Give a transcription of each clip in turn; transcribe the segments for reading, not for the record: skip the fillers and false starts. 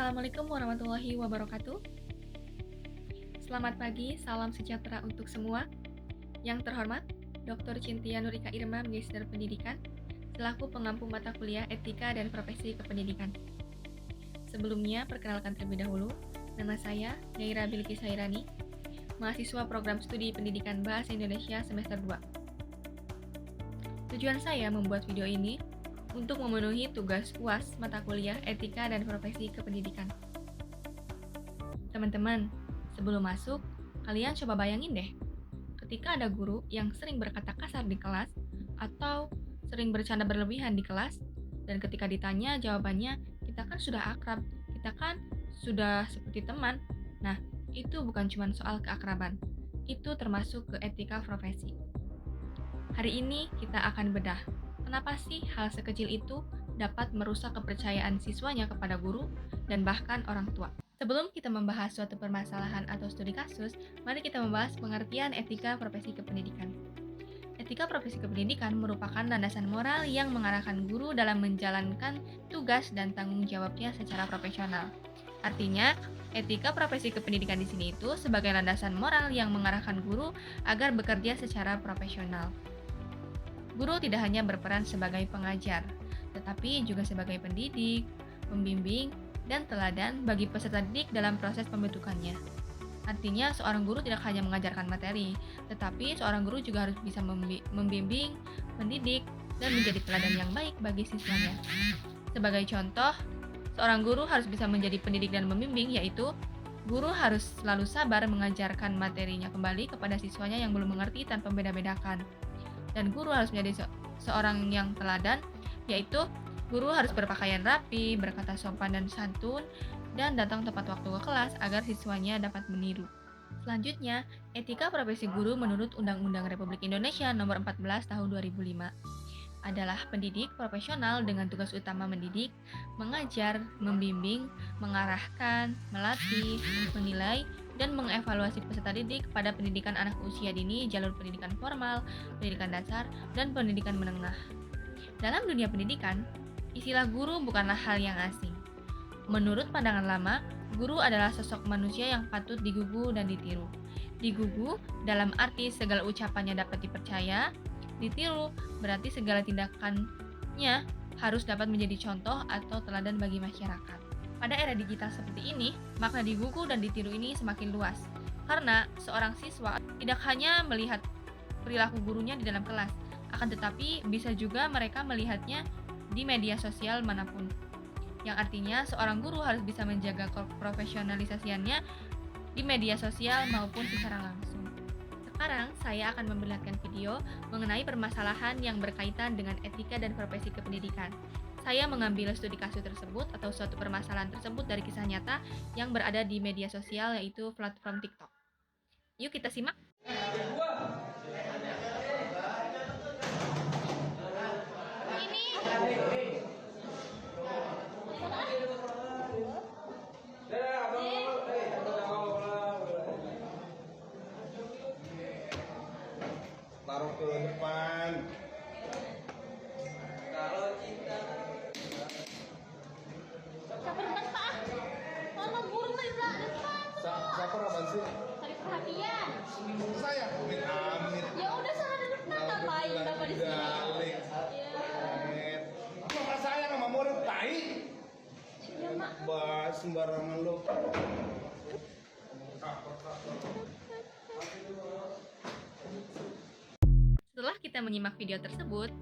Assalamualaikum warahmatullahi wabarakatuh. Selamat pagi, salam sejahtera untuk semua. Yang terhormat, Dr. Cynthia Nurika Irma, Magister Pendidikan, selaku pengampu mata kuliah Etika dan Profesi Kependidikan. Sebelumnya, perkenalkan terlebih dahulu, nama saya Yaira Bilqis Hairani, mahasiswa program studi Pendidikan Bahasa Indonesia semester 2. Tujuan saya membuat video ini untuk memenuhi tugas UAS mata kuliah Etika dan Profesi Kependidikan. Teman-teman, sebelum masuk, kalian coba bayangin deh, ketika ada guru yang sering berkata kasar di kelas atau sering bercanda berlebihan di kelas, dan ketika ditanya jawabannya, kita kan sudah akrab, kita kan sudah seperti teman. Nah, itu bukan cuma soal keakraban, itu termasuk ke etika profesi. Hari ini kita akan bedah, kenapa sih hal sekecil itu dapat merusak kepercayaan siswanya kepada guru dan bahkan orang tua. Sebelum kita membahas suatu permasalahan atau studi kasus, mari kita membahas pengertian etika profesi kependidikan. Etika profesi kependidikan merupakan landasan moral yang mengarahkan guru dalam menjalankan tugas dan tanggung jawabnya secara profesional. Artinya, etika profesi kependidikan di sini itu sebagai landasan moral yang mengarahkan guru agar bekerja secara profesional. Guru tidak hanya berperan sebagai pengajar, tetapi juga sebagai pendidik, pembimbing, dan teladan bagi peserta didik dalam proses pembentukannya. Artinya, seorang guru tidak hanya mengajarkan materi, tetapi seorang guru juga harus bisa membimbing, mendidik, dan menjadi teladan yang baik bagi siswanya. Sebagai contoh, seorang guru harus bisa menjadi pendidik dan membimbing, yaitu guru harus selalu sabar mengajarkan materinya kembali kepada siswanya yang belum mengerti tanpa beda-bedakan. Dan guru harus menjadi seorang yang teladan, yaitu guru harus berpakaian rapi, berkata sopan dan santun, dan datang tepat waktu ke kelas agar siswanya dapat meniru. Selanjutnya, etika profesi guru menurut Undang-Undang Republik Indonesia Nomor 14 Tahun 2005 adalah pendidik profesional dengan tugas utama mendidik, mengajar, membimbing, mengarahkan, melatih, menilai, dan mengevaluasi peserta didik pada pendidikan anak usia dini, jalur pendidikan formal, pendidikan dasar, dan pendidikan menengah. Dalam dunia pendidikan, istilah guru bukanlah hal yang asing. Menurut pandangan lama, guru adalah sosok manusia yang patut digugu dan ditiru. Digugu dalam arti segala ucapannya dapat dipercaya, ditiru berarti segala tindakannya harus dapat menjadi contoh atau teladan bagi masyarakat. Pada era digital seperti ini, makna digugu dan ditiru ini semakin luas. Karena seorang siswa tidak hanya melihat perilaku gurunya di dalam kelas, akan tetapi bisa juga mereka melihatnya di media sosial manapun. Yang artinya seorang guru harus bisa menjaga profesionalisasiannya di media sosial maupun secara langsung. Sekarang saya akan memperlihatkan video mengenai permasalahan yang berkaitan dengan etika dan profesi kependidikan. Saya mengambil studi kasus tersebut atau suatu permasalahan tersebut dari kisah nyata yang berada di media sosial, yaitu platform TikTok. Yuk kita simak. Taruh ke depan. Kalau cinta Sapernak Pak. Tolong guru mah di depan. siapa apa sih? Cari perhatian. Saya amit-amit. Ya udah sana di depan, ngapain Bapak di sini? Dalik. Ya. Bapak saya sama murid tai. Ya Mak. Bahas sembarangan lo. Setelah kita menyimak video tersebut,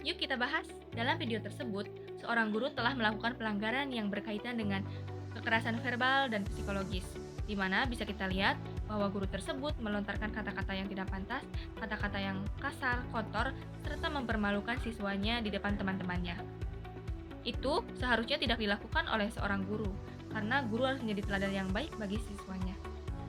yuk kita bahas. Dalam video tersebut, seorang guru telah melakukan pelanggaran yang berkaitan dengan kekerasan verbal dan psikologis, di mana bisa kita lihat bahwa guru tersebut melontarkan kata-kata yang tidak pantas, kata-kata yang kasar, kotor, serta mempermalukan siswanya di depan teman-temannya. Itu seharusnya tidak dilakukan oleh seorang guru, karena guru harus menjadi teladan yang baik bagi siswanya.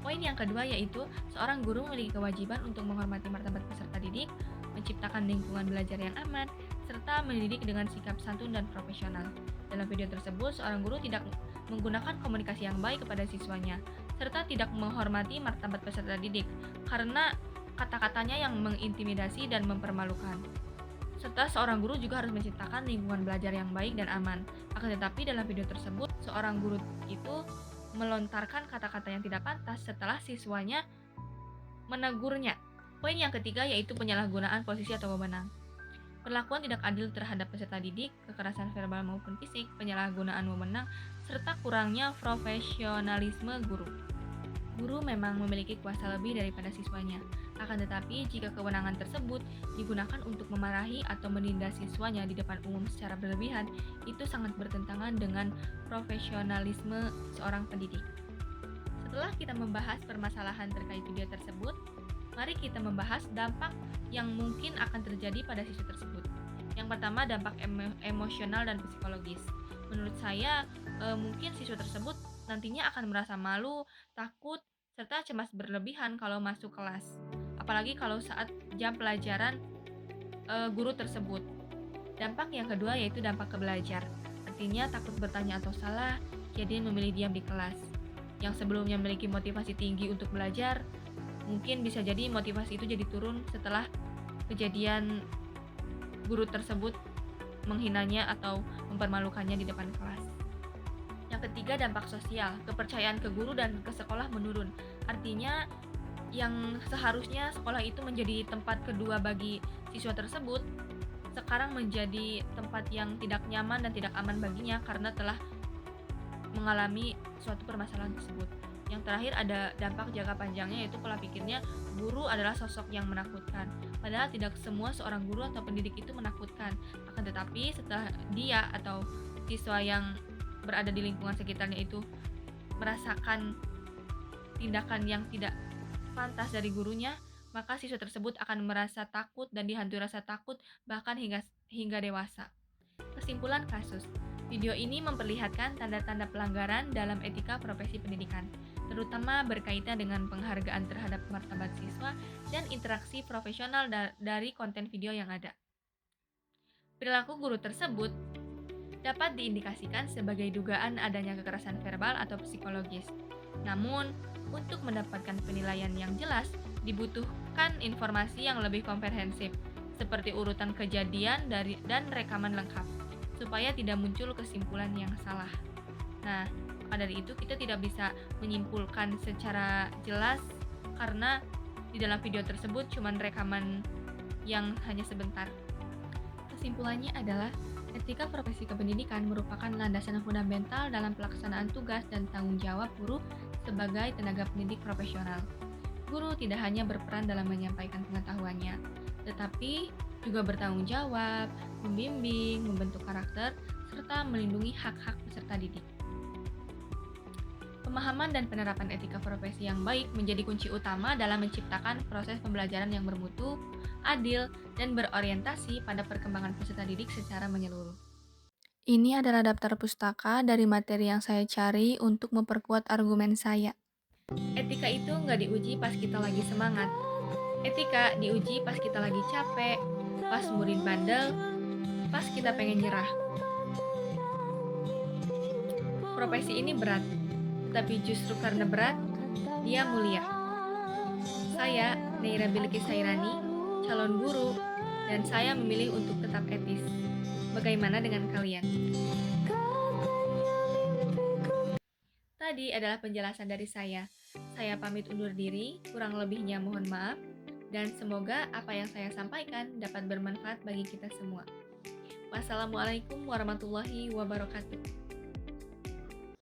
Poin yang kedua yaitu, seorang guru memiliki kewajiban untuk menghormati martabat peserta didik, menciptakan lingkungan belajar yang aman, serta mendidik dengan sikap santun dan profesional. Dalam video tersebut, seorang guru tidak menggunakan komunikasi yang baik kepada siswanya, serta tidak menghormati martabat peserta didik, karena kata-katanya yang mengintimidasi dan mempermalukan. Serta seorang guru juga harus menciptakan lingkungan belajar yang baik dan aman. Akan tetapi dalam video tersebut, seorang guru itu melontarkan kata-kata yang tidak pantas setelah siswanya menegurnya. Poin yang ketiga yaitu penyalahgunaan posisi atau wewenang. Perlakuan tidak adil terhadap peserta didik, kekerasan verbal maupun fisik, penyalahgunaan wewenang, serta kurangnya profesionalisme guru. Guru memang memiliki kuasa lebih daripada siswanya. Akan tetapi, jika kewenangan tersebut digunakan untuk memarahi atau menindas siswanya di depan umum secara berlebihan, itu sangat bertentangan dengan profesionalisme seorang pendidik. Setelah kita membahas permasalahan terkait video tersebut, mari kita membahas dampak yang mungkin akan terjadi pada siswa tersebut. Yang pertama, dampak emosional dan psikologis. Menurut saya, mungkin siswa tersebut nantinya akan merasa malu, takut, serta cemas berlebihan kalau masuk kelas. Apalagi kalau saat jam pelajaran guru tersebut. Dampak yang kedua yaitu dampak ke belajar. Artinya takut bertanya atau salah, jadi memilih diam di kelas. Yang sebelumnya memiliki motivasi tinggi untuk belajar, mungkin bisa jadi motivasi itu jadi turun setelah kejadian guru tersebut menghinanya atau mempermalukannya di depan kelas. Yang ketiga, dampak sosial. Kepercayaan ke guru dan ke sekolah menurun. Artinya yang seharusnya sekolah itu menjadi tempat kedua bagi siswa tersebut, sekarang menjadi tempat yang tidak nyaman dan tidak aman baginya karena telah mengalami suatu permasalahan tersebut. Yang terakhir ada dampak jangka panjangnya, yaitu pola pikirnya guru adalah sosok yang menakutkan. Padahal tidak semua seorang guru atau pendidik itu menakutkan. Akan tetapi setelah dia atau siswa yang berada di lingkungan sekitarnya itu merasakan tindakan yang tidak pantas dari gurunya, maka siswa tersebut akan merasa takut dan dihantui rasa takut bahkan hingga dewasa. Kesimpulan kasus. Video ini memperlihatkan tanda-tanda pelanggaran dalam etika profesi pendidikan, terutama berkaitan dengan penghargaan terhadap martabat siswa dan interaksi profesional dari konten video yang ada. Perilaku guru tersebut dapat diindikasikan sebagai dugaan adanya kekerasan verbal atau psikologis. Namun, untuk mendapatkan penilaian yang jelas, dibutuhkan informasi yang lebih komprehensif, seperti urutan kejadian dan rekaman lengkap, supaya tidak muncul kesimpulan yang salah. Nah, maka dari itu kita tidak bisa menyimpulkan secara jelas karena di dalam video tersebut cuma rekaman yang hanya sebentar. Kesimpulannya adalah etika profesi kependidikan merupakan landasan fundamental dalam pelaksanaan tugas dan tanggung jawab guru sebagai tenaga pendidik profesional. Guru tidak hanya berperan dalam menyampaikan pengetahuannya, tetapi juga bertanggung jawab, membimbing, membentuk karakter, serta melindungi hak-hak peserta didik. Pemahaman dan penerapan etika profesi yang baik menjadi kunci utama dalam menciptakan proses pembelajaran yang bermutu, adil, dan berorientasi pada perkembangan peserta didik secara menyeluruh. Ini adalah daftar pustaka dari materi yang saya cari untuk memperkuat argumen saya. Etika itu nggak diuji pas kita lagi semangat. Etika diuji pas kita lagi capek, pas murid bandel, pas kita pengen nyerah. Profesi ini berat, tapi justru karena berat, dia mulia. Saya, Neira Bilqis Hairani, calon guru, dan saya memilih untuk tetap etis. Bagaimana dengan kalian? Tadi adalah penjelasan dari saya. Saya pamit undur diri, kurang lebihnya mohon maaf, dan semoga apa yang saya sampaikan dapat bermanfaat bagi kita semua. Wassalamualaikum warahmatullahi wabarakatuh.